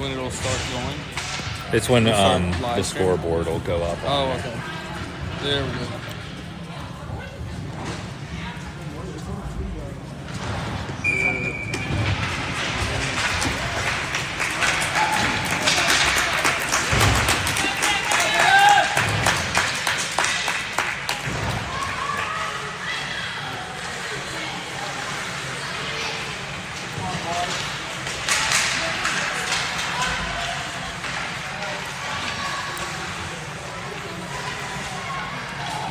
when it'll start going? It's when Start live the stream? scoreboard will go up. Oh, okay. There we go.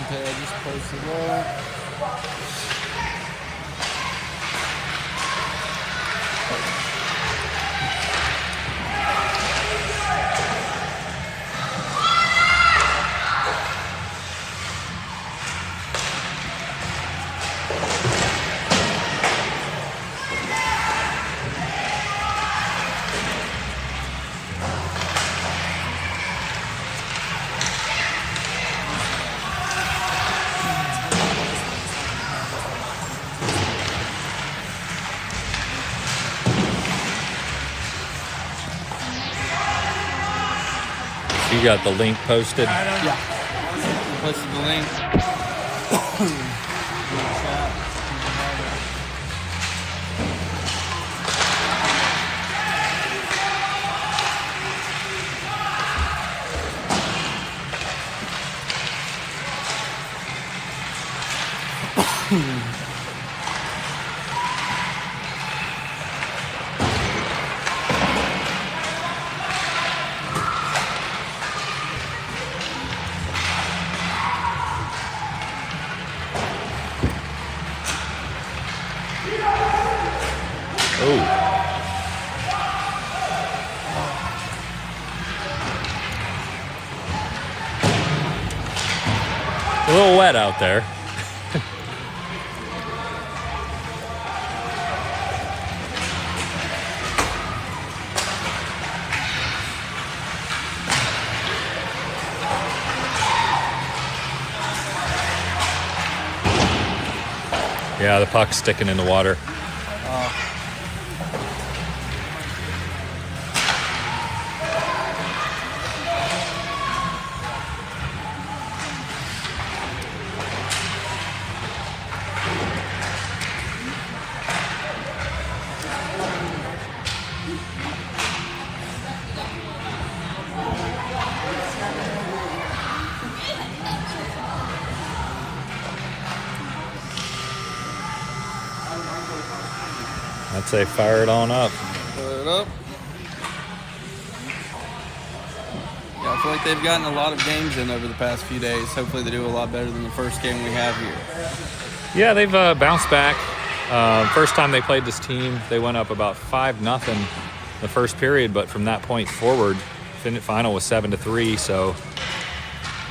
Okay, I just posted that. You got the link posted. Yeah. I posted the link. In the chat. You can have it. Oh. A little wet out there. Yeah, the puck's sticking in the water. I'd say fire it on up. Fire it up. Yeah, I feel like they've gotten a lot of games in over the past few days. Hopefully they do a lot better than the first game we have here. Yeah, they've bounced back. First time they played this team, they went up about 5-0 the first period, but from that point forward, final was 7-3. So,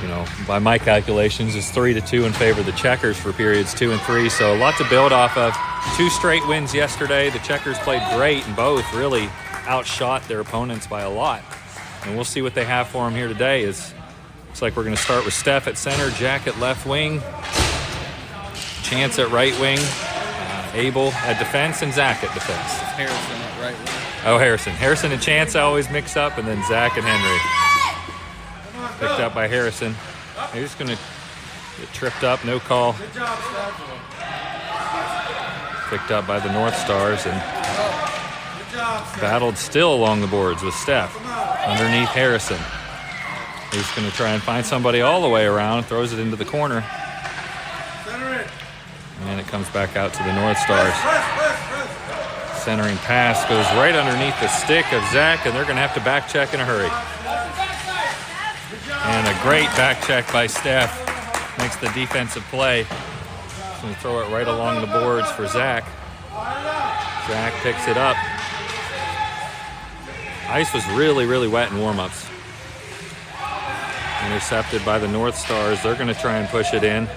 you know, by my calculations, it's 3-2 in favor of the Checkers for periods 2 and 3. So a lot to build off of. 2 straight wins yesterday. The Checkers played great and both really outshot their opponents by a lot. And we'll see what they have for them here today. Looks like we're going to start with Steph at center, Jack at left wing, Chance at right wing, Abel at defense, and Zach at defense. Harrison at right wing. Oh, Harrison and Chance I always mix up, and then Zach and Henry. Picked up by Harrison. He's just going to get tripped up, no call. Good job, Steph. Picked up by the North Stars and Good job, Steph. battled still along the boards with Steph underneath Harrison. He's going to try and find somebody all the way around, throws it into the corner, Center it. and it comes back out to the North Stars. Press. Centering pass goes right underneath the stick of Zach, and they're going to have to back check in a hurry. And a great back check by Steph makes the defensive play. Going to throw it right along the boards for Zach. Zach picks it up. Ice was really, really wet in warm-ups. Intercepted by the North Stars. They're going to try and push it in.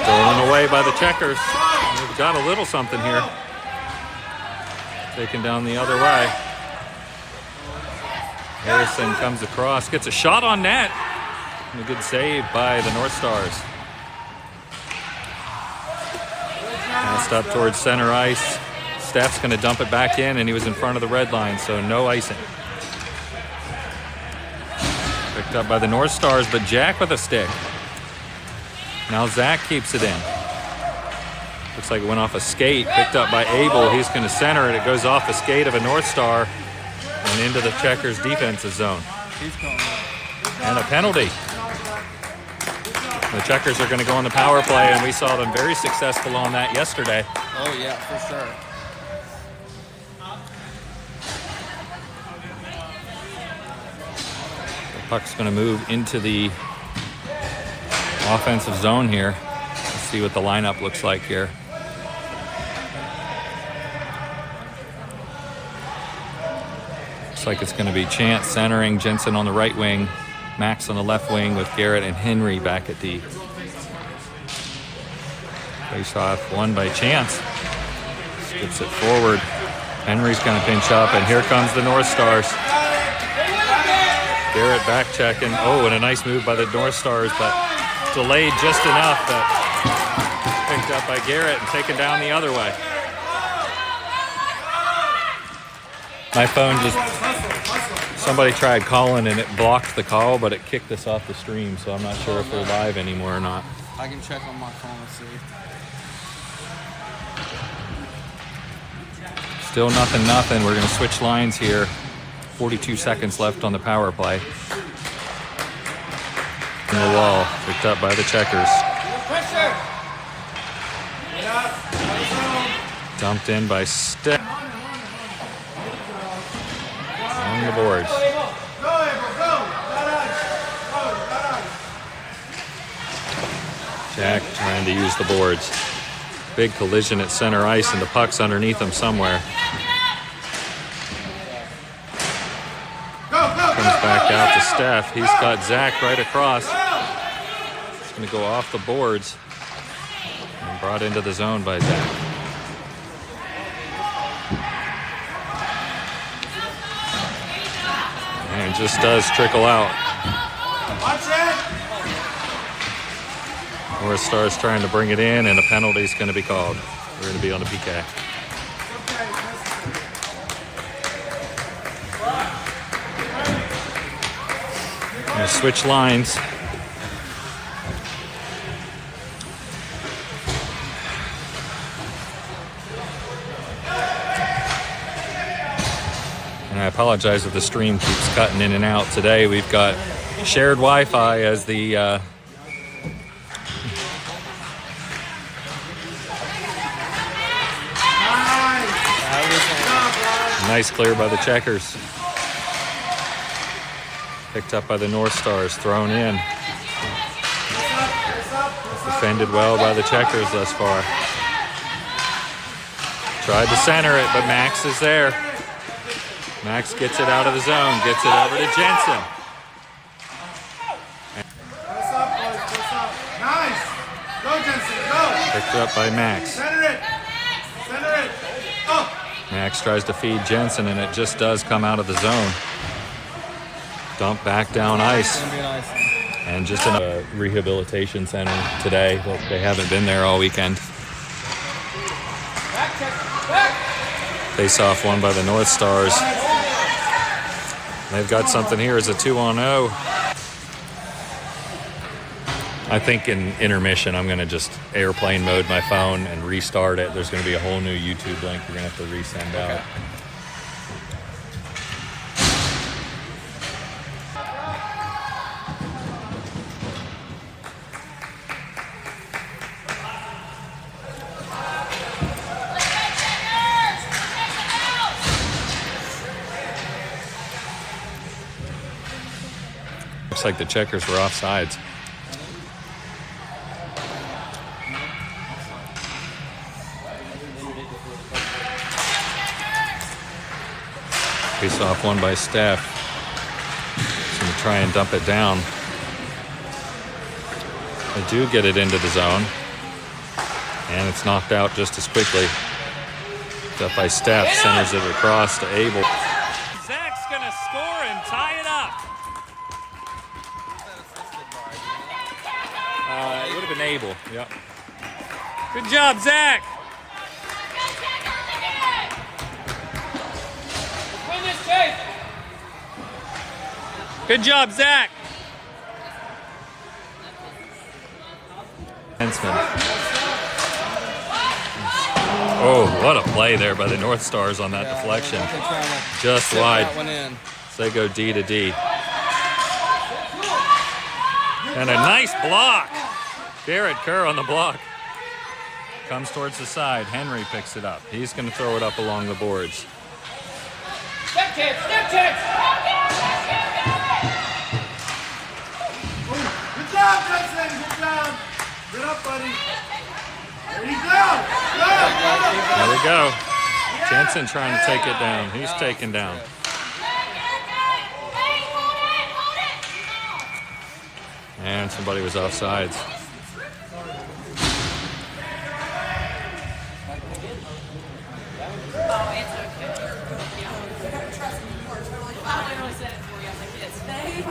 Stolen away by the Checkers. They've got a little something here. Taken down the other way. Harrison comes across, gets a shot on net. And a good save by the North Stars. Passed up towards center ice. Steph's going to dump it back in, and he was in front of the red line, so no icing. Picked up by the North Stars, but Jack with a stick. Now Zach keeps it in. Looks like it went off a skate. Picked up by Abel. He's going to center it. It goes off a skate of a North Star and into the Checkers defensive zone. And a penalty. The Checkers are going to go on the power play, and we saw them very successful on that yesterday. Oh, yeah, for sure. The puck's going to move into the offensive zone here. Let's see what the lineup looks like here. Looks like it's going to be Chance centering, Jensen on the right wing, Max on the left wing with Garrett and Henry back at D. Face off won by Chance. Skips it forward. Henry's going to pinch up, and here comes the North Stars. Garrett back checking. Oh, and a nice move by the North Stars, but delayed just enough that picked up by Garrett and taken down the other way. My phone just, somebody tried calling and it blocked the call, but it kicked us off the stream, so I'm not sure if they're live anymore or not. I can check on my phone and see. Still nothing. We're going to switch lines here. 42 seconds left on the power play. In the wall, picked up by the Checkers. Dumped in by Steph. On the boards. Jack trying to use the boards. Big collision at center ice, and the puck's underneath him somewhere. Comes back out to Steph. He's got Zach right across. It's going to go off the boards and brought into the zone by Zach. And it just does trickle out. North Stars trying to bring it in, and a penalty is going to be called. We're going to be on the PK. Going to switch lines. And I apologize if the stream keeps cutting in and out. Today we've got shared Wi-Fi as the nice clear by the Checkers. Picked up by the North Stars, thrown in. Defended well by the Checkers thus far. Tried to center it, but Max is there. Max gets it out of the zone, gets it over to Jensen. Nice. Go, Jensen, go. Picked up by Max. Center it. Center it. Oh. Max tries to feed Jensen, and it just does come out of the zone. Dump back down ice. And just in a rehabilitation center today. They haven't been there all weekend. Face off won by the North Stars. They've got something here as a 2-on-0. I think in intermission, I'm going to just airplane mode my phone and restart it. There's going to be a whole new YouTube link we're going to have to resend out. Looks like the Checkers were offsides. Face off one by Steph. He's going to try and dump it down. They do get it into the zone. And it's knocked out just as quickly. Picked up by Steph. Centers it across to Abel. Zach's going to score and tie it up. It would have been Abel. Yep. Good job, Zach. Good job, Zach. Hensman. Oh, what a play there by the North Stars on that deflection. Just wide. That one in. So they go D to D. And a nice block. Garrett Kerr on the block. Comes towards the side. Henry picks it up. He's going to throw it up along the boards. Step kids, step kids. Good job, Jensen. Good job. Get up, buddy. There you go. Go. There we go. Jensen trying to take it down. He's taken down. And somebody was offsides. Oh, it's okay. Trust me, you are totally fine. I literally said it for you. I was like, it's they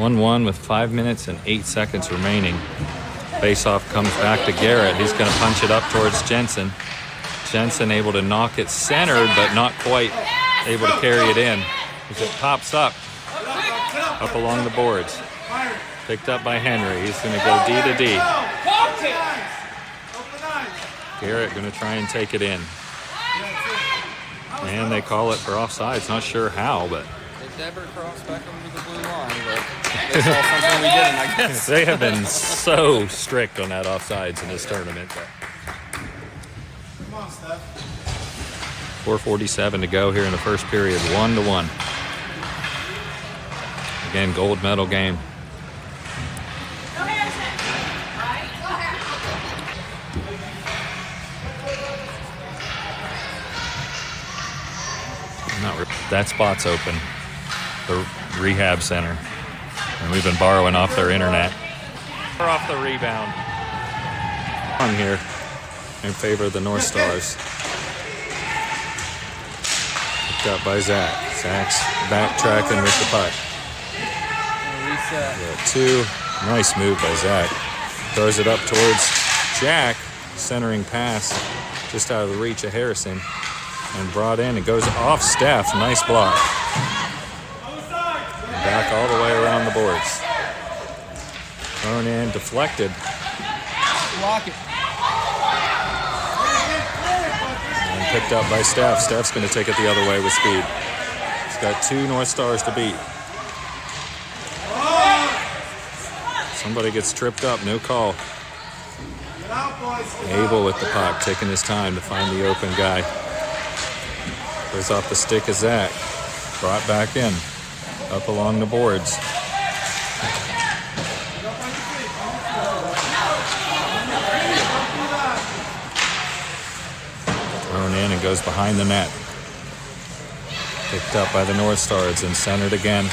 1-1 with 5 minutes and 8 seconds remaining. Faceoff comes back to Garrett. He's going to punch it up towards Jensen. Jensen able to knock it centered, but not quite able to carry it in as it pops up along the boards. Picked up by Henry. He's going to go D to D. Garrett going to try and take it in. And they call it for offsides. Not sure how, but It never crossed back over the blue line, but they saw something we didn't, I guess. they have been so strict on that offsides in this tournament. But Come on, Steph. 4:47 to go here in the first period. 1-1. Again, gold medal game. That spot's open. The rehab center. And we've been borrowing off their internet. We're off the rebound. On here in favor of the North Stars. Picked up by Zach. Zach's backtracking with the puck. Reset. Two. Nice move by Zach. Throws it up towards Jack. Centering pass just out of the reach of Harrison. And brought in. It goes off Steph. Nice block. And back all the way around the boards. Thrown in. Deflected. Block it. And picked up by Steph. Steph's going to take it the other way with speed. He's got 2 North Stars to beat. Somebody gets tripped up. No call. Get out, boys. Abel with the puck. Taking his time to find the open guy. Goes off the stick of Zach. Brought back in. Up along the boards. Thrown in and goes behind the net. Picked up by the North Stars and centered again.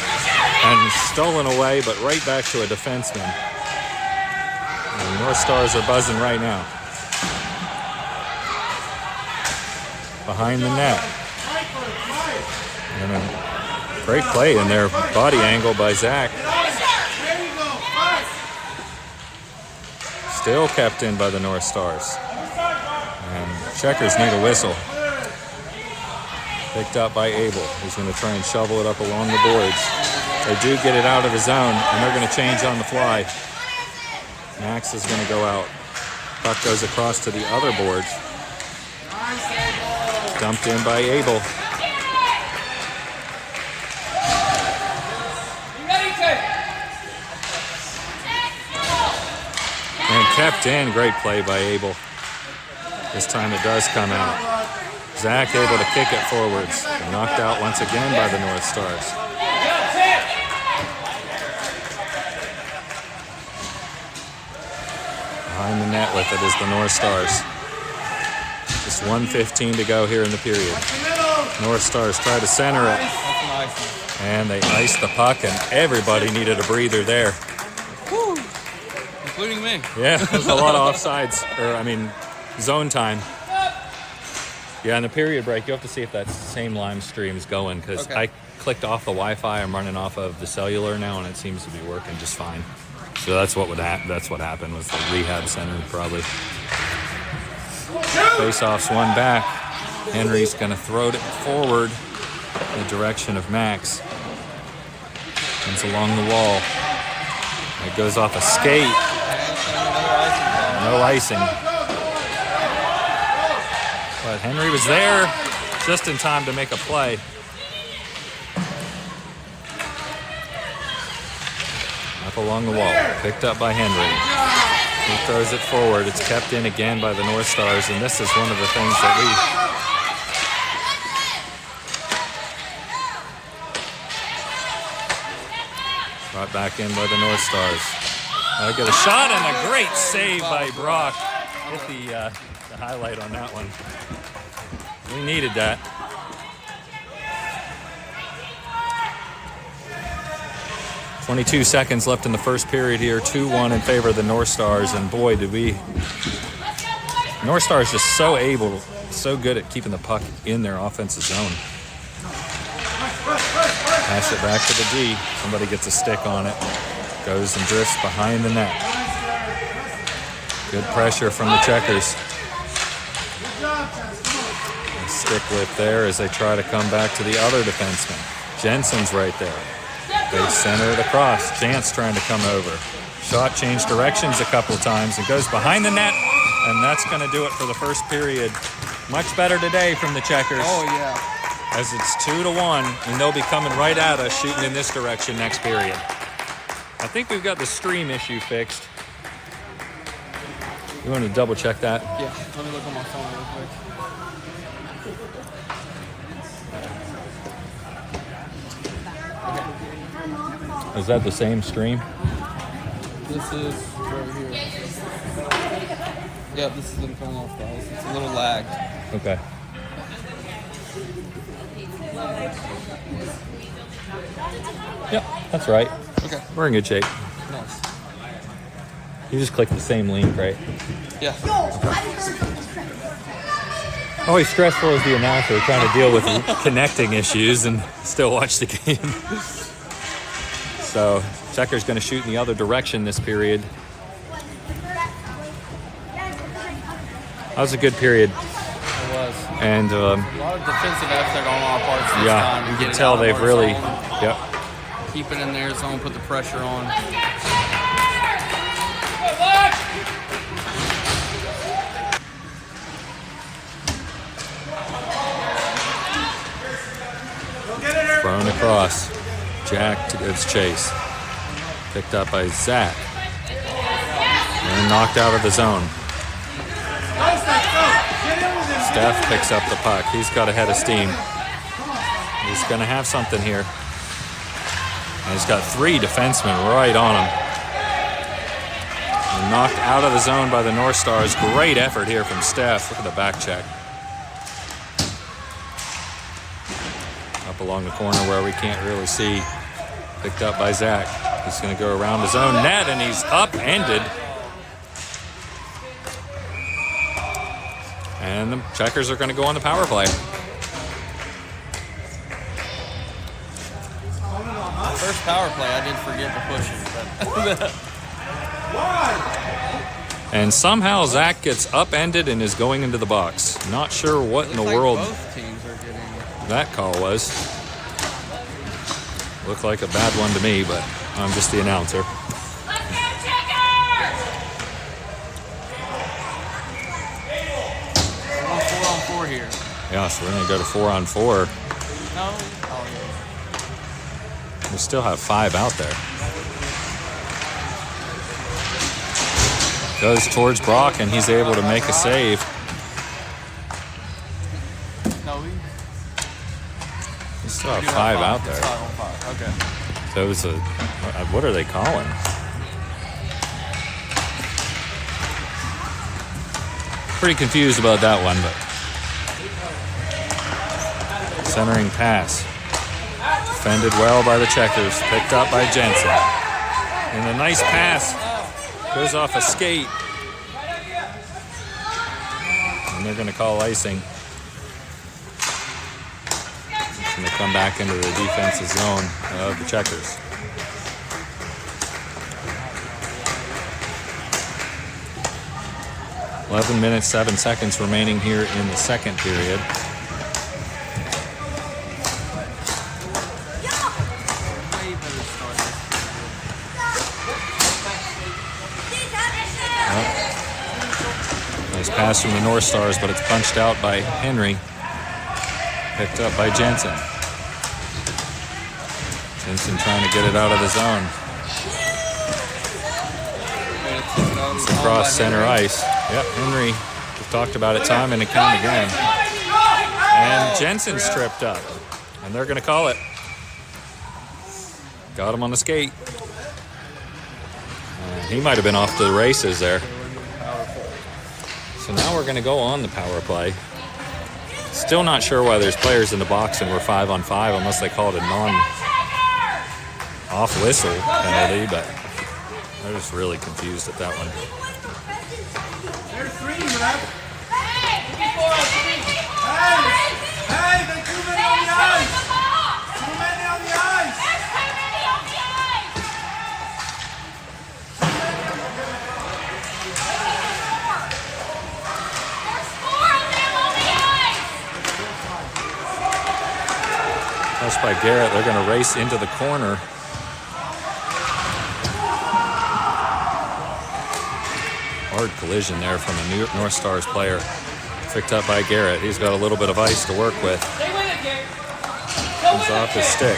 And stolen away, but right back to a defenseman. And the North Stars are buzzing right now. Behind the net. And a great play in their body angle by Zach. There you go. Fight. Still kept in by the North Stars. And checkers need a whistle. Picked up by Abel. He's going to try and shovel it up along the boards. They do get it out of his zone, and they're going to change on the fly. Max is going to go out. Puck goes across to the other boards. Dumped in by Abel. And kept in. Great play by Abel. This time it does come out. Zach able to kick it forwards. Knocked out once again by the North Stars. Behind the net with it is the North Stars. Just 1:15 to go here in the period. North Stars try to center it. That's nice. And they iced the puck, and everybody needed a breather there. Woo. Including me. Yeah, there's a lot of offsides, zone time. Yeah, in the period break, you have to see if that same Lime stream's going, because Okay. I clicked off the Wi-Fi. I'm running off of the cellular now, and it seems to be working just fine. So that's what would happen. That's what happened with the rehab center, probably. Face-offs one back. Henry's going to throw it forward in the direction of Max. It's along the wall. It goes off a skate. No icing. But Henry was there just in time to make a play. Up along the wall. Picked up by Henry. He throws it forward. It's kept in again by the North Stars, and this is one of the things that brought back in by the North Stars. I get a shot and a great save by Brock. Hit the highlight on that one. We needed that. .22 seconds left in the first period here. 2-1 in favor of the North Stars, and boy, did we... North Stars just so good at keeping the puck in their offensive zone. Pass it back to the D. Somebody gets a stick on it. Goes and drifts behind the net. Good pressure from the Checkers. A stick lift there as they try to come back to the other defenseman. Jensen's right there. They center it across. Jantz trying to come over. Shot changed directions a couple of times and goes behind the net, and that's going to do it for the first period. Much better today from the Checkers. Oh, yeah. As it's 2-1, and they'll be coming right at us, shooting in this direction next period. I think we've got the stream issue fixed. You want to double check that? Yeah, let me look on my phone real quick. Is that the same stream? This is right here. Yep, this is them coming off guys. It's a little lagged. Okay. Yep, that's right. Okay. We're in good shape. Nice. You just click the same link, right? Yeah. Always stressful as the announcer trying to deal with connecting issues and still watch the game. So Checker's going to shoot in the other direction this period. That was a good period. It was. And A lot of defensive effort on our parts this yeah, time. you Get can it tell out of they've our really, zone. yep. Keep it in their zone, put the pressure on. Thrown across. Jack gives chase. Picked up by Zach. And knocked out of the zone. Steph picks up the puck. He's got a head of steam. He's going to have something here. And he's got 3 defensemen right on him. And knocked out of the zone by the North Stars. Great effort here from Steph. Look at the back check. Up along the corner where we can't really see. Picked up by Zach. He's going to go around his own net, and he's upended. And the Checkers are going to go on the power play. First power play, I did forget to push it. And somehow Zach gets upended and is going into the box. Not sure what in the world Both teams are getting... that call was. Looked like a bad one to me, but I'm just the announcer. We're 4-on-4 here. Yeah, so we're going to go to 4-on-4. No? Oh, yeah. We still have 5 out there. Goes towards Brock, and he's able to make a save. No, we Still have 5 out there. 5 on 5. Okay. So it was a, what are they calling? Pretty confused about that one, but centering pass. Defended well by the Checkers. Picked up by Jensen. And a nice pass. Goes off a skate. And they're going to call icing. It's going to come back into the defensive zone of the Checkers. .11 minutes, 7 seconds remaining here in the second period. Nice pass from the North Stars, but it's punched out by Henry. Picked up by Jensen. Jensen trying to get it out of the zone. It's across center ice. Yep, Henry. We've talked about it time and time again. And Jensen's tripped up. And they're going to call it. Got him on the skate. And he might have been off to the races there. So now we're going to go on the power play. Still not sure why there's players in the box and we're 5-on-5 unless they call it a non-off whistle penalty, but I'm just really confused at that one. There's 3 left. Hey, they too many on the ice. Too many on the ice. Touch by Garrett. They're going to race into the corner. Hard collision there from a North Stars player. Picked up by Garrett. He's got a little bit of ice to work with. Comes off his stick.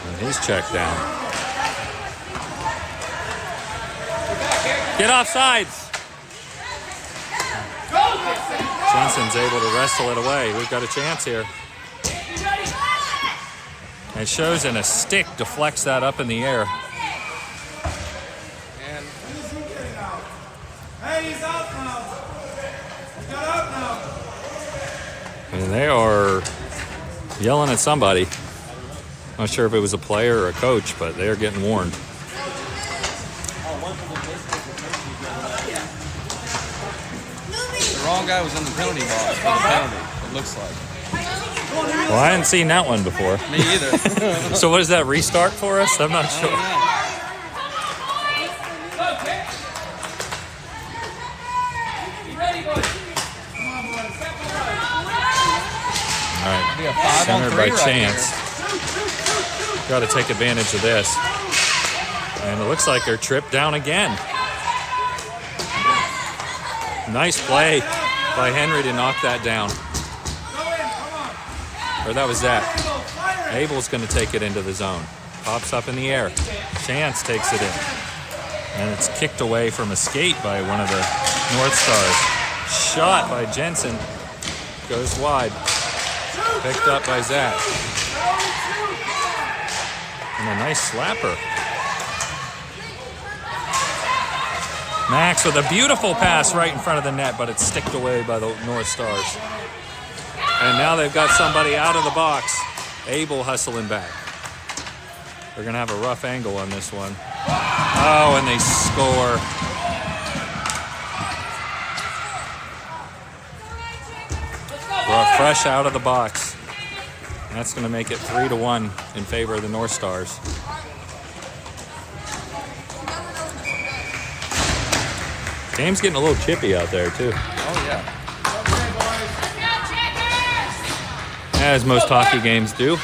And he's checked down. Get off sides. Jensen's able to wrestle it away. We've got a chance here. It shows in a stick, deflects that up in the air. Hey, he's out now. He got out now. And they are yelling at somebody. Not sure if it was a player or a coach, but they are getting warned. The wrong guy was in the penalty box for the penalty, it looks like. Well, I hadn't seen that one before. Me either. So what does that restart for us? I'm not sure. All right, centered by Chance. Got to take advantage of this. And it looks like they're tripped down again. Nice play by Henry to knock that down. Or that was Zach. Abel's going to take it into the zone. Pops up in the air. Chance takes it in. And it's kicked away from a skate by one of the North Stars. Shot by Jensen. Goes wide. Picked up by Zach. And a nice slapper. Max with a beautiful pass right in front of the net, but it's sticked away by the North Stars. And now they've got somebody out of the box. Abel hustling back. They're going to have a rough angle on this one. Oh, and they score. Brought fresh out of the box. And that's going to make it 3-1 in favor of the North Stars. Game's getting a little chippy out there, too. Oh, yeah. As most hockey games do.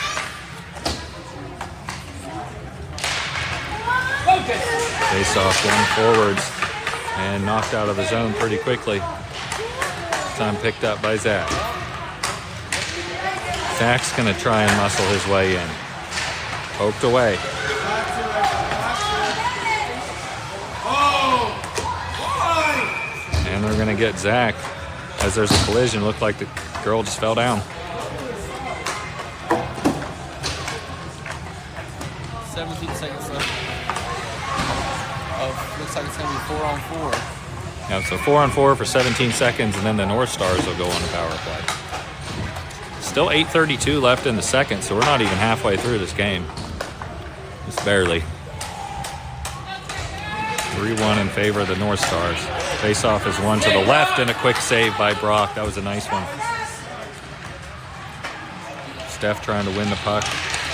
Face off one forwards and knocked out of the zone pretty quickly. Time picked up by Zach. Zach's going to try and muscle his way in. Poked away. And they're going to get Zach. As there's a collision, looked like the girl just fell down. 17 seconds left. Oh, looks like it's going to be 4-on-4. Yeah, so 4-on-4 for 17 seconds, and then the North Stars will go on the power play. Still 8:32 left in the second, so we're not even halfway through this game. Just barely. 3-1 in favor of the North Stars. Face-off is one to the left, and a quick save by Brock. That was a nice one. Steph trying to win the puck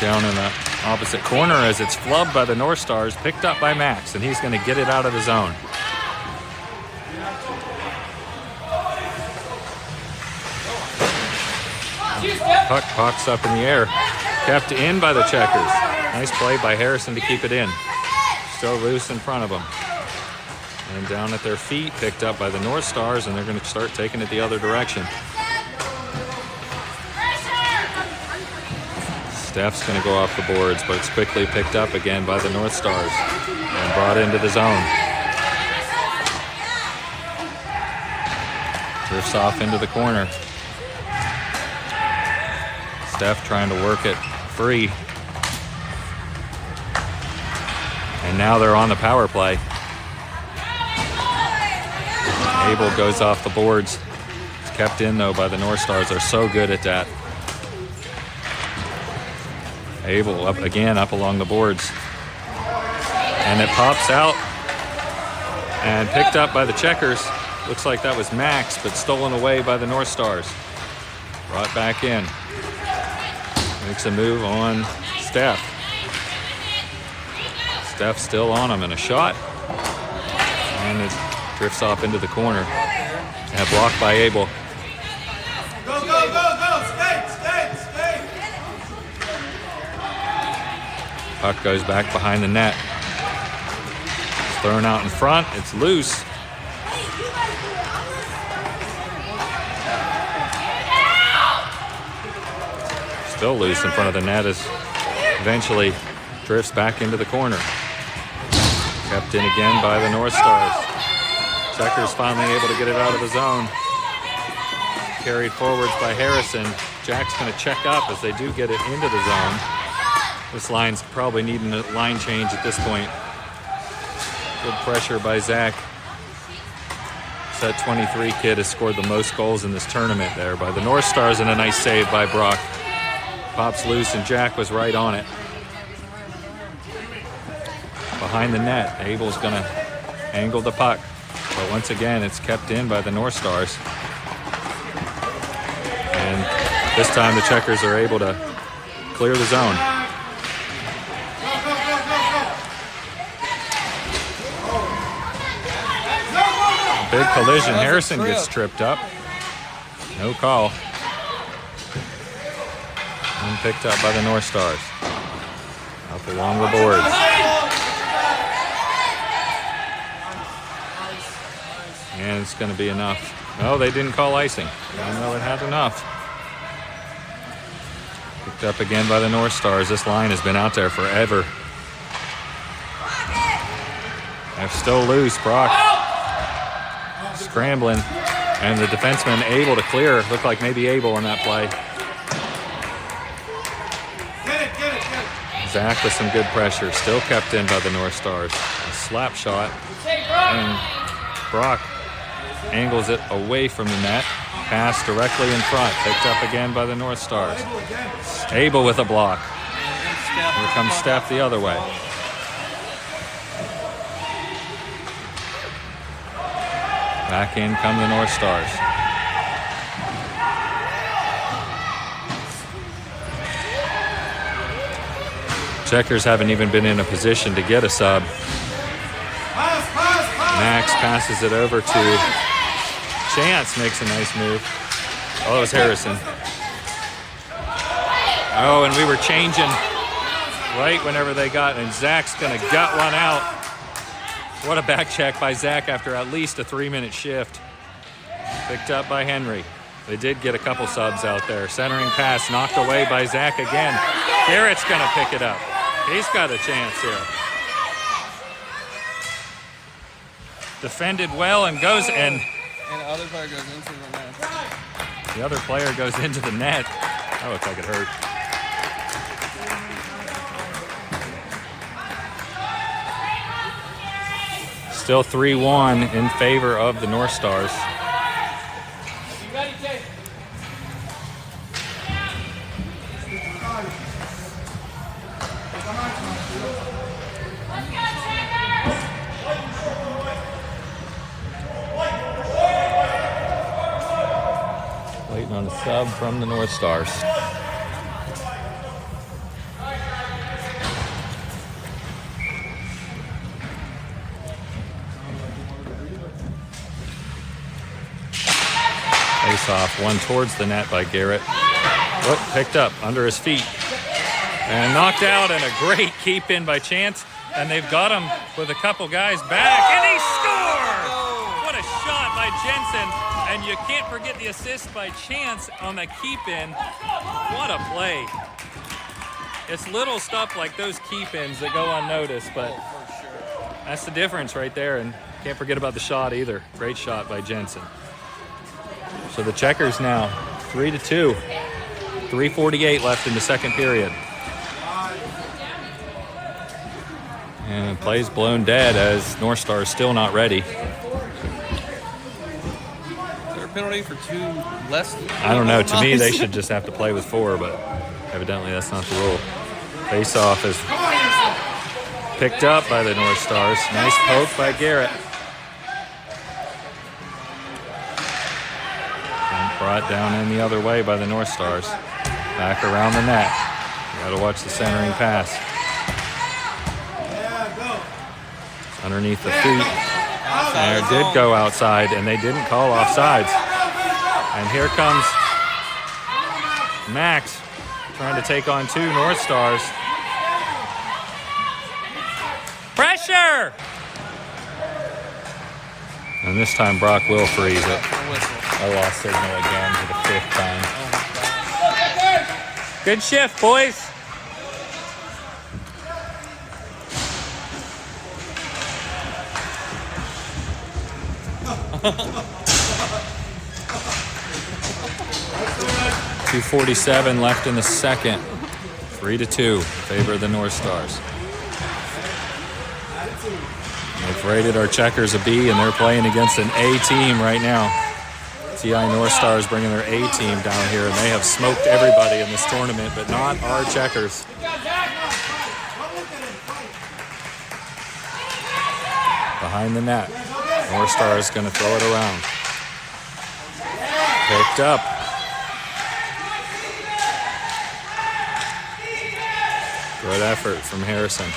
down in the opposite corner as it's flubbed by the North Stars, picked up by Max, and he's going to get it out of the zone. Puck pops up in the air. Kept in by the Checkers. Nice play by Harrison to keep it in. Still loose in front of him. And down at their feet, picked up by the North Stars, and they're going to start taking it the other direction. Steph's going to go off the boards, but it's quickly picked up again by the North Stars and brought into the zone. Drifts off into the corner. Steph trying to work it free. And now they're on the power play. Abel goes off the boards. It's kept in though by the North Stars. They're so good at that. Abel up again, up along the boards. And it pops out and picked up by the Checkers. Looks like that was Max, but stolen away by the North Stars. Brought back in. Makes a move on Steph. Steph still on him, and a shot. And it drifts off into the corner. And blocked by Abel. Go, go, go, go! Stay! Puck goes back behind the net. It's thrown out in front. It's loose. Still loose in front of the net as eventually drifts back into the corner. Kept in again by the North Stars. Checkers finally able to get it out of the zone. Carried forwards by Harrison. Jack's going to check up as they do get it into the zone. This line's probably needing a line change at this point. Good pressure by Zach. That 23 kid has scored the most goals in this tournament there by the North Stars, and a nice save by Brock. Pops loose and Jack was right on it. Behind the net, Abel's going to angle the puck. But once again, it's kept in by the North Stars. And this time the Checkers are able to clear the zone. Big collision. Harrison gets tripped up. No call. And picked up by the North Stars. Up along the boards. And it's going to be enough. No, they didn't call icing. I know it had enough. Picked up again by the North Stars. This line has been out there forever. They're still loose. Brock scrambling. And the defenseman able to clear. Looked like maybe Abel on that play. Zach with some good pressure. Still kept in by the North Stars. A slap shot. And Brock angles it away from the net. Pass directly in front. Picked up again by the North Stars. Abel with a block. Here comes Steph the other way. Back in come the North Stars. Checkers haven't even been in a position to get a sub. Max passes it over to Chance, makes a nice move. Oh, it was Harrison. Oh, and we were changing right whenever they got, and Zach's gonna gut one out. What a back check by Zach after at least a 3-minute shift. Picked up by Henry. They did get a couple subs out there. Centering pass knocked away by Zach again. Garrett's gonna pick it up. He's got a chance here. Defended well and goes and the other player goes into the net. The other player goes into the net. That looks like it hurt. Still 3-1 in favor of the North Stars. Waiting on a sub from the North Stars. Face off, one towards the net by Garrett. Look, picked up under his feet. And knocked out, and a great keep in by Chance. And they've got him with a couple guys back, and he scores! Jensen, and you can't forget the assist by Chance on the keep-in. What a play. It's little stuff like those keep-ins that go unnoticed, but that's the difference right there, and can't forget about the shot either. Great shot by Jensen. So the Checkers now 3-2. 3:48 left in the second period. And play's blown dead as North Star is still not ready. Is there a penalty for 2 less? I don't know. To me, they should just have to play with 4, but evidently that's not the rule. Face-off is picked up by the North Stars. Nice poke by Garrett. And brought down in the other way by the North Stars. Back around the net. You got to watch the centering pass. Underneath the feet. And it did go outside, and they didn't call offsides. And here comes Max trying to take on 2 North Stars. Pressure! And this time Brock will freeze it. I lost signal again for the 5th time. Good shift, boys. .247 left in the second. 3-2 in favor of the North Stars. They've rated our Checkers a B, and they're playing against an A team right now. TI North Stars bringing their A team down here, and they have smoked everybody in this tournament, but not our Checkers. Behind the net. North Star is going to throw it around. Picked up. Good effort from Harrison.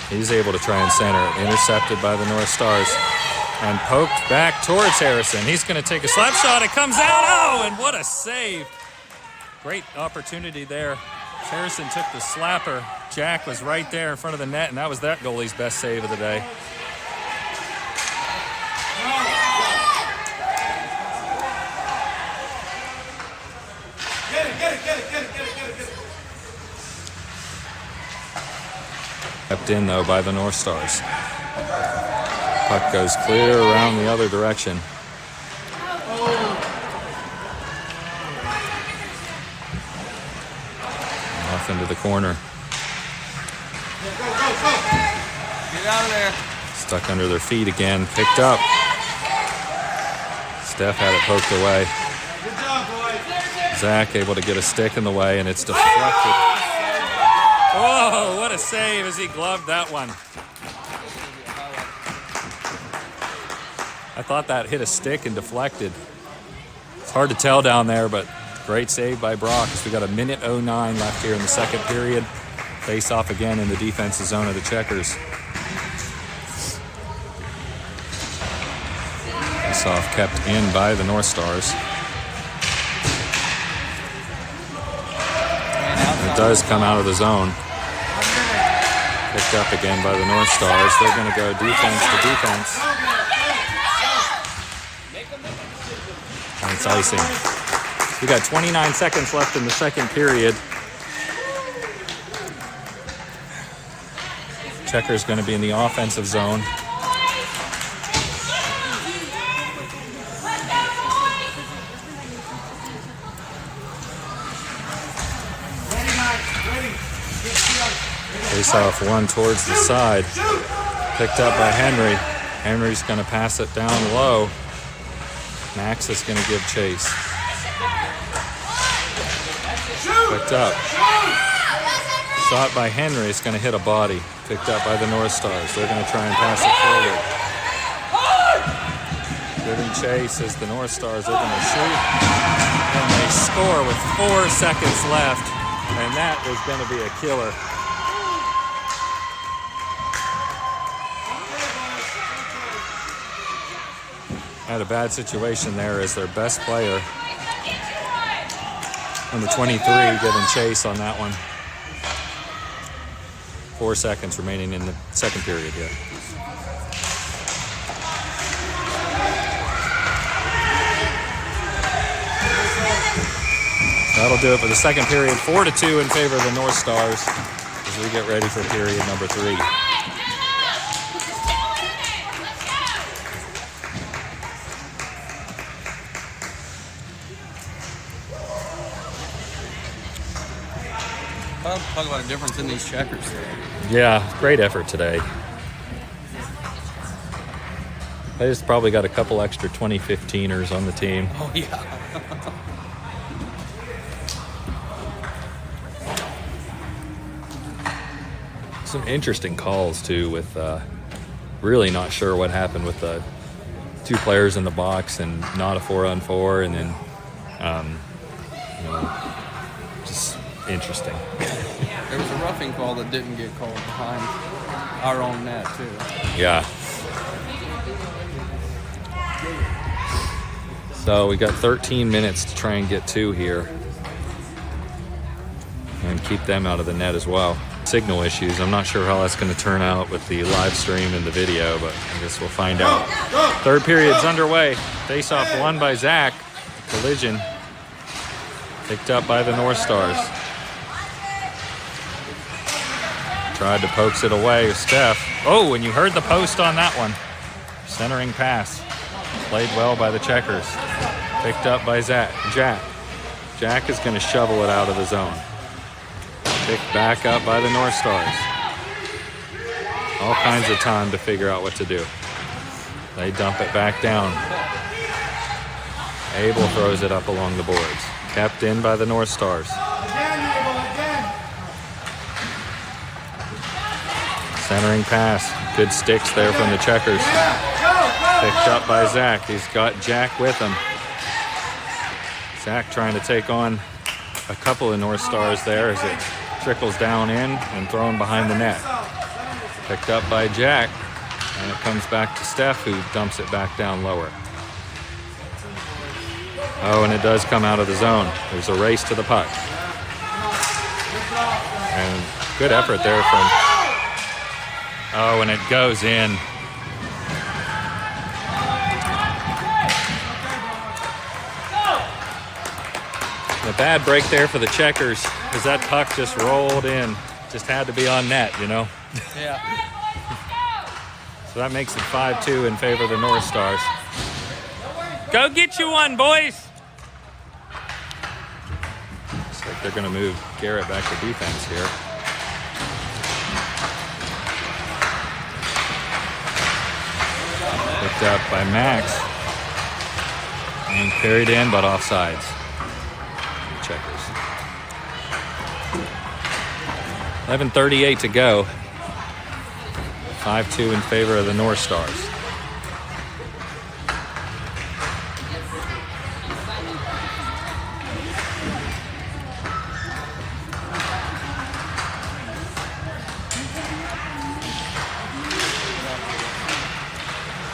He's able to try and center it. Intercepted by the North Stars. And poked back towards Harrison. He's going to take a slap shot. It comes out. Oh, and what a save. Great opportunity there. Harrison took the slapper. Jack was right there in front of the net, and that was that goalie's best save of the day. Kept in, though, by the North Stars. Puck goes clear around the other direction. Off into the corner. Get out of there. Stuck under their feet again. Picked up. Steph had it poked away. Good job, boys. Zach able to get a stick in the way, and it's deflected. Whoa, what a save as he gloved that one. I thought that hit a stick and deflected. It's hard to tell down there, but great save by Brock as we got 1:09 left here in the second period. Face off again in the defensive zone of the Checkers. Face off kept in by the North Stars. It does come out of the zone. Picked up again by the North Stars. They're going to go defense to defense. And it's icing. We got 29 seconds left in the second period. Checker's going to be in the offensive zone. Face off one towards the side. Picked up by Henry. Henry's going to pass it down low. Max is going to give chase. Picked up. Shot by Henry. It's going to hit a body. Picked up by the North Stars. They're going to try and pass it forward. Giving chase as the North Stars are going to shoot. And they score with 4 seconds left. And that is going to be a killer. Had a bad situation there as their best player on the 23 giving chase on that one. 4 seconds remaining in the second period here. That'll do it for the second period. 4-2 in favor of the North Stars as we get ready for period number 3. Talk about a difference in these checkers. Yeah, great effort today. They just probably got a couple extra 2015ers on the team. Oh, yeah. Some interesting calls, too, with really not sure what happened with the 2 players in the box and not a 4-on-4, and then, just interesting. There was a roughing call that didn't get called behind our own net, too. Yeah. So we got 13 minutes to try and get 2 here and keep them out of the net as well. Signal issues. I'm not sure how that's going to turn out with the live stream and the video, but I guess we'll find out. Third period's underway. Face-off won by Zach. Collision picked up by the North Stars. Tried to pokes it away with Steph. Oh, and you heard the post on that one. Centering pass. Played well by the Checkers. Picked up by Jack. Jack is going to shovel it out of the zone. Picked back up by the North Stars. All kinds of time to figure out what to do. They dump it back down. Abel throws it up along the boards. Kept in by the North Stars. Centering pass. Good sticks there from the Checkers. Picked up by Zach. He's got Jack with him. Zach trying to take on a couple of North Stars there as it trickles down in and thrown behind the net. Picked up by Jack, and it comes back to Steph, who dumps it back down lower. Oh, and it does come out of the zone. There's a race to the puck. And good effort there from... Oh, and it goes in. A bad break there for the Checkers as that puck just rolled in. Just had to be on net, you know? Yeah. So that makes it 5-2 in favor of the North Stars. Go get you one, boys! Looks like they're going to move Garrett back to defense here. Picked up by Max. And carried in, but offsides. Checkers. 11:38 to go. 5-2 in favor of the North Stars.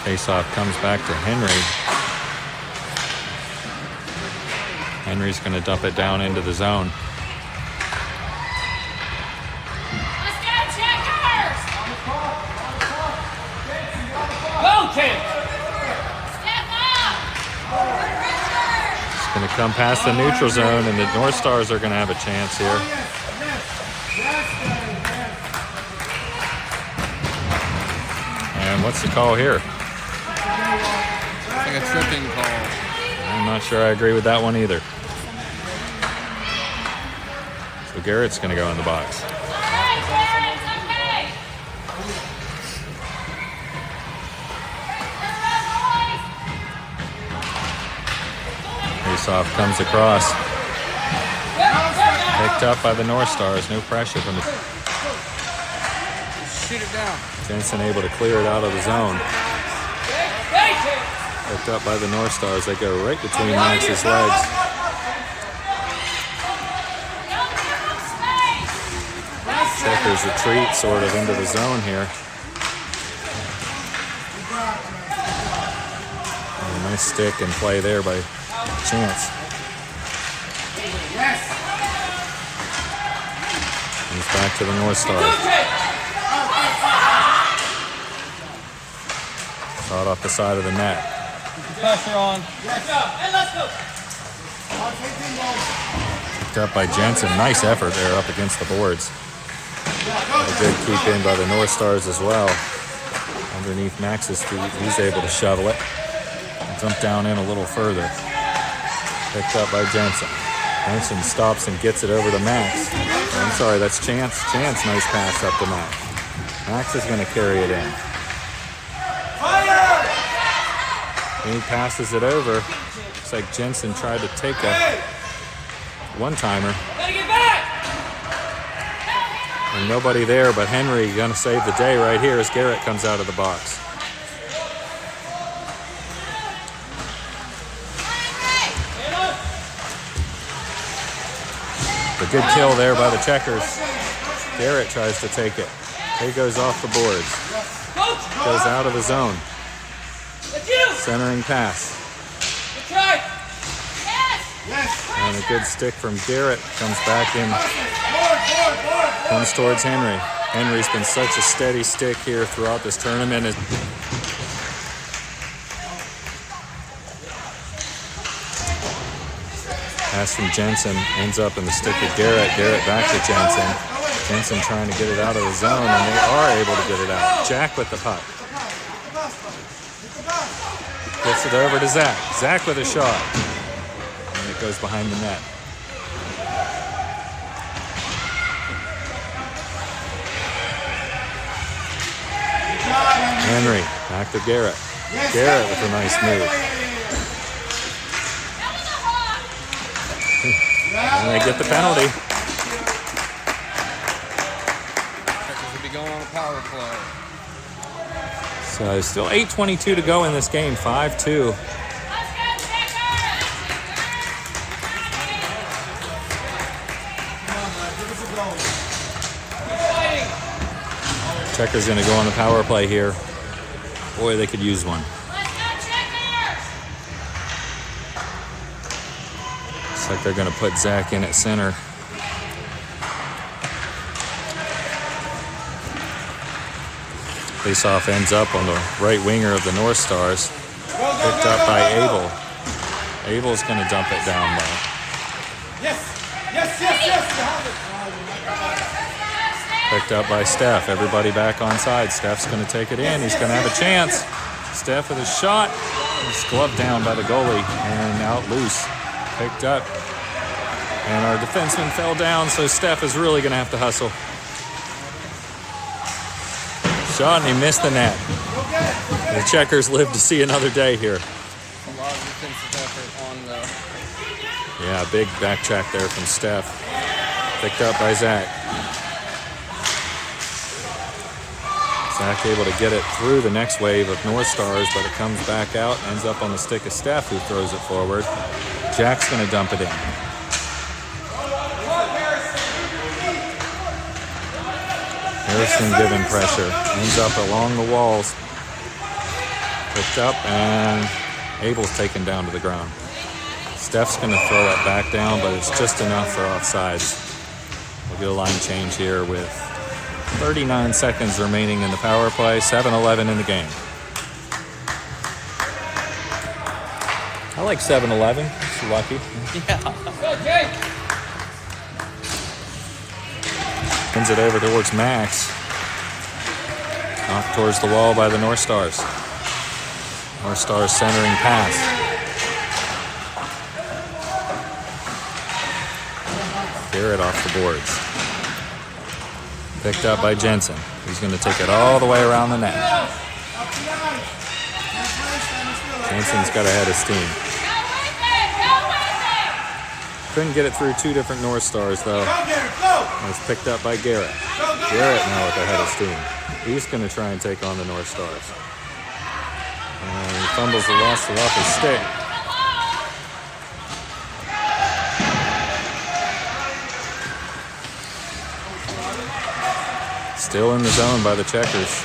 Faceoff comes back to Henry. Henry's going to dump it down into the zone. Let's go, Checkers! Go, Checkers! Step up! It's going to come past the neutral zone, and the North Stars are going to have a chance here. And what's the call here? Like a tripping call. I'm not sure I agree with that one either. So Garrett's going to go in the box. Okay, Garrett, it's okay! Faceoff comes across. Picked up by the North Stars. No pressure from the... Shoot it down. Jensen able to clear it out of the zone. Picked up by the North Stars. They go right between Max's legs. Checkers retreat sort of into the zone here. And a nice stick and play there by Chance. He's back to the North Stars. Shot off the side of the net. Pressure on. Picked up by Jensen. Nice effort there up against the boards. A good keep in by the North Stars as well. Underneath Max's feet, he's able to shovel it. Jump down in a little further. Picked up by Jensen. Jensen stops and gets it over to Max. I'm sorry, that's Chance. Chance, nice pass up to Max. Max is going to carry it in. And he passes it over. Looks like Jensen tried to take a one-timer. And nobody there but Henry going to save the day right here as Garrett comes out of the box. A good kill there by the Checkers. Garrett tries to take it. He goes off the boards. Goes out of the zone. Centering pass. And a good stick from Garrett. Comes back in. Comes towards Henry. Henry's been such a steady stick here throughout this tournament. Pass from Jensen ends up in the stick of Garrett. Garrett back to Jensen. Jensen trying to get it out of the zone, and they are able to get it out. Jack with the puck. Gets it over to Zach. Zach with a shot. And it goes behind the net. Henry back to Garrett. Garrett with a nice move. And they get the penalty. Checkers will be going on a power play. So still 8:22 to go in this game. 5-2. Checkers going to go on the power play here. Boy, they could use one. Looks like they're going to put Zach in at center. Faceoff ends up on the right winger of the North Stars. Picked up by Abel. Abel's going to dump it down low. Picked up by Steph. Everybody back on side. Steph's going to take it in. He's going to have a chance. Steph with a shot. He's gloved down by the goalie and out loose. Picked up. And our defenseman fell down, so Steph is really going to have to hustle. Shot, and he missed the net. The Checkers live to see another day here. A lot of defensive effort on the... Yeah, big back check there from Steph. Picked up by Zach. Zach able to get it through the next wave of North Stars, but it comes back out, ends up on the stick of Steph, who throws it forward. Jack's going to dump it in. Harrison giving pressure. Ends up along the walls. Picked up, and Abel's taken down to the ground. Steph's going to throw that back down, but it's just enough for offsides. We'll get a line change here with 39 seconds remaining in the power play. 7-11 in the game. I like 7-11. It's lucky. Yeah. Sends it over towards Max. Off towards the wall by the North Stars. North Stars centering pass. Garrett off the boards. Picked up by Jensen. He's going to take it all the way around the net. Jensen's got ahead of steam. Couldn't get it through two different North Stars, though. It was picked up by Garrett. Garrett now with ahead of steam. He's going to try and take on the North Stars. And he fumbles the loss off his stick. Still in the zone by the Checkers.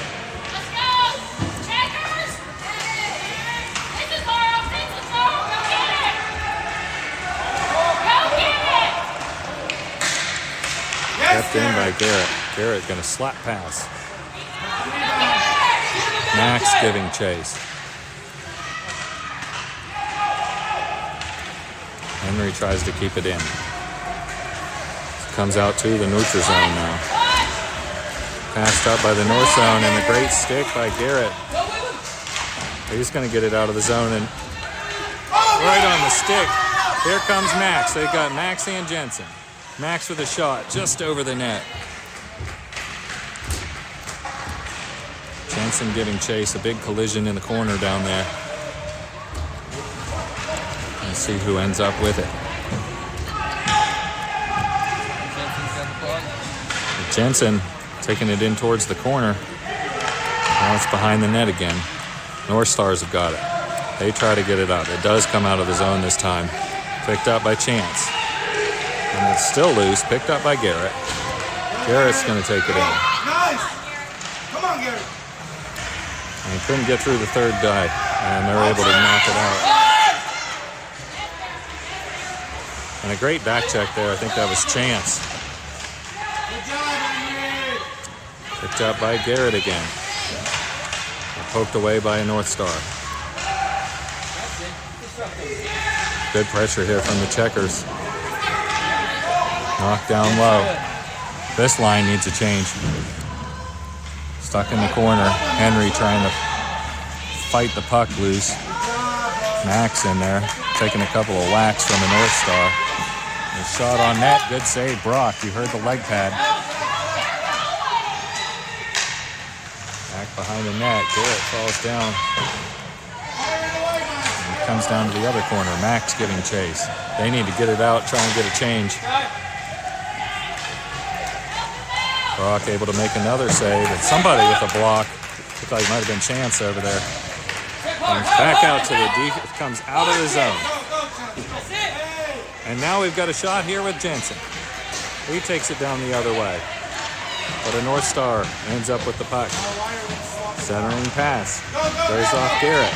Kept in by Garrett. Garrett going to slap pass. Max giving chase. Henry tries to keep it in. comes out to the neutral zone now. Passed up by the north zone, and a great stick by Garrett. He's going to get it out of the zone, and right on the stick. Here comes Max. They've got Max and Jensen. Max with a shot just over the net. Jensen giving chase. A big collision in the corner down there. Let's see who ends up with it. Jensen taking it in towards the corner. Now it's behind the net again. North Stars have got it. They try to get it out. It does come out of the zone this time. Picked up by Chance. And it's still loose. Picked up by Garrett. Garrett's going to take it in. Nice. Come on, Garrett. And he couldn't get through the third die. And they're able to knock it out. And a great back check there. I think that was Chance. Good job, Henry. Picked up by Garrett again. And poked away by a North Star. Good pressure here from the Checkers. Knocked down low. This line needs a change. Stuck in the corner. Henry trying to fight the puck loose. Max in there, taking a couple of whacks from the North Star. A shot on net. Good save, Brock. You heard the leg pad. Back behind the net. Garrett falls down. And it comes down to the other corner. Max giving chase. They need to get it out, try and get a change. Brock able to make another save. And somebody with a block. Looked like it might have been Chance over there. Comes back out to the deep. Comes out of the zone. And now we've got a shot here with Jensen. He takes it down the other way. But a North Star ends up with the puck. Centering pass. Goes off Garrett.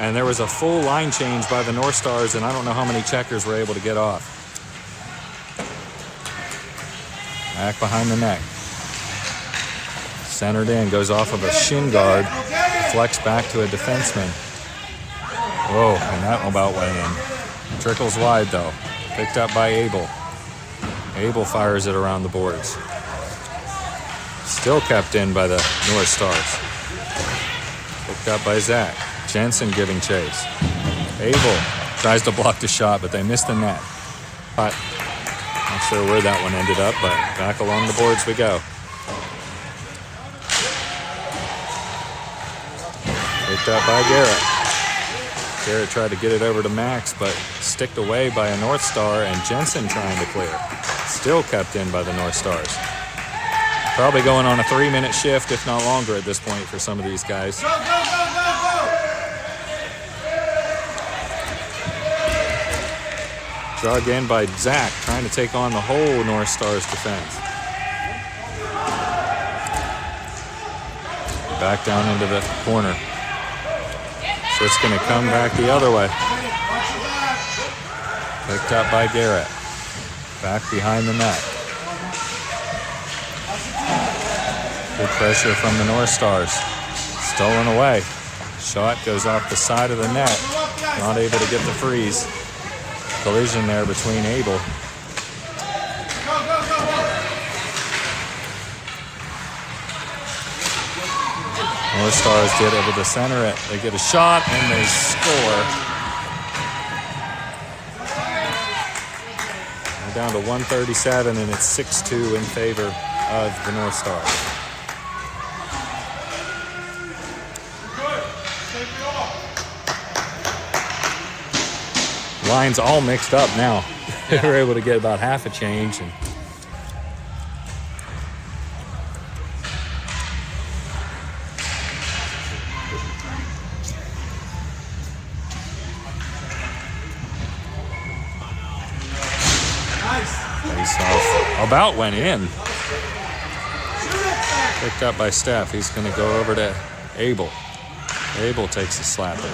And there was a full line change by the North Stars, and I don't know how many Checkers were able to get off. Back behind the net. Centered in, goes off of a shin guard. Deflects back to a defenseman. Whoa, and that about went in. Trickles wide though. Picked up by Abel. Abel fires it around the boards. Still kept in by the North Stars. Picked up by Zach. Jensen giving chase. Abel tries to block the shot, but they missed the net. But not sure where that one ended up, but back along the boards we go. Picked up by Garrett. Garrett tried to get it over to Max, but sticked away by a North Star, and Jensen trying to clear. Still kept in by the North Stars. Probably going on a 3-minute shift, if not longer at this point for some of these guys. Go, go, go, go, go. Drug in by Zach, trying to take on the whole North Stars defense. Back down into the corner. So it's going to come back the other way. Picked up by Garrett. Back behind the net. Good pressure from the North Stars. Stolen away. Shot goes off the side of the net. Not able to get the freeze. Collision there between Abel. North Stars get able to center it. They get a shot and they score. We're down to 137 and it's 6-2 in favor of the North Stars. Lines all mixed up now. They were able to get about half a change. And face-off about went in. Picked up by Steph. He's going to go over to Abel. Abel takes a slapper.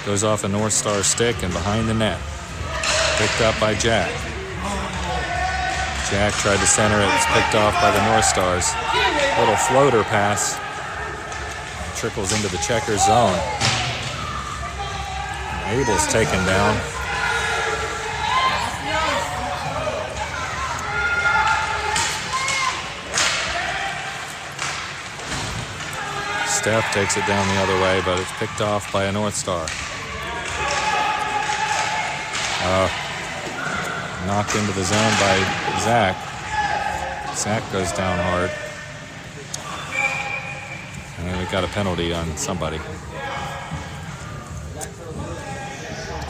Goes off a North Star stick and behind the net. Picked up by Jack. Jack tried to center it. It's picked off by the North Stars. Little floater pass. Trickles into the Checker zone. Abel's taken down. Steph takes it down the other way, but it's picked off by a North Star. Knocked into the zone by Zach. Zach goes down hard. And we got a penalty on somebody.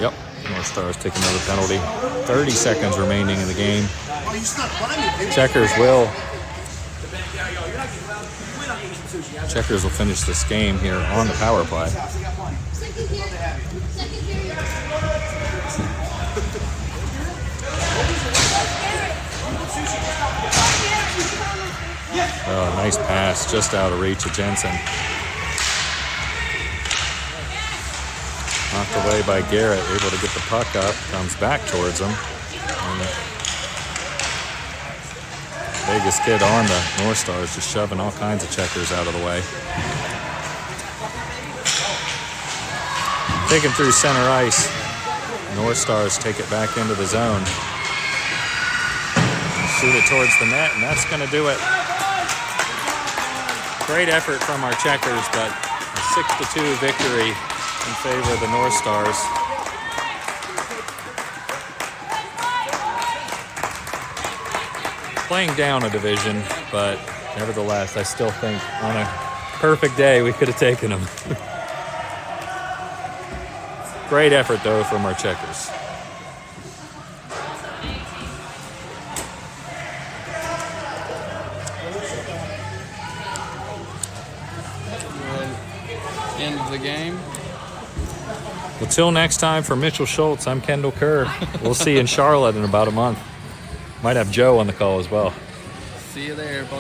Yep, North Stars take another penalty. 30 seconds remaining in the game. Checkers will finish this game here on the power play. Oh, nice pass just out of reach of Jensen. Knocked away by Garrett, able to get the puck up, comes back towards him. And Vegas kid on the North Stars, just shoving all kinds of checkers out of the way. Taken through center ice. North Stars take it back into the zone. Shoot it towards the net, and that's going to do it. Great effort from our Checkers, but a 6-2 victory in favor of the North Stars. Playing down a division, but nevertheless, I still think on a perfect day we could have taken them. Great effort, though, from our Checkers. End of the game. Well, till next time, for Mitchell Schultz, I'm Kendall Kerr. We'll see you in Charlotte in about a month. Might have Joe on the call as well. See you there, buddy.